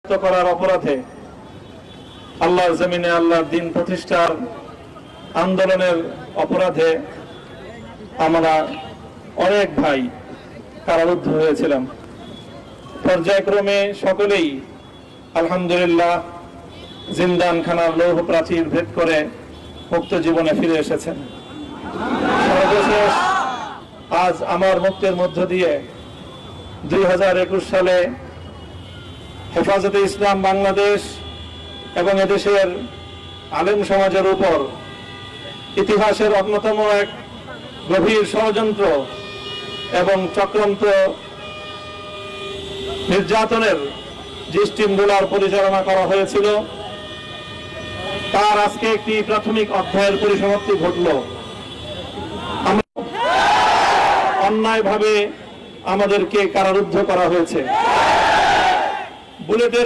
করার অপরাধে আল্লাহর জমিনে আল্লাহর দ্বীন প্রতিষ্ঠার আন্দোলনের অপরাধে আমরা অনেক ভাই কারারুদ্ধ হয়েছিলাম। পর্যায়ক্রমে সকলেই আলহামদুলিল্লাহ জিন্দানখানার লৌহ প্রাচীর ভেদ করে মুক্ত জীবনে ফিরে এসেছেন। সর্বশেষ আজ আমার মুক্তির মধ্য দিয়ে 2021 সালে হেফাজতে ইসলাম বাংলাদেশ এবং এদেশের আলেম সমাজের উপর ইতিহাসের অন্যতম এক গভীর ষড়যন্ত্র এবং চক্রান্ত নির্যাতনের যে স্টিমগুলার পরিচালনা করা হয়েছিল তার আজকে একটি প্রাথমিক অধ্যায়ের পরিসমাপ্তি ঘটল। অন্যায়ভাবে আমাদেরকে কারারুদ্ধ করা হয়েছে। বুলেটের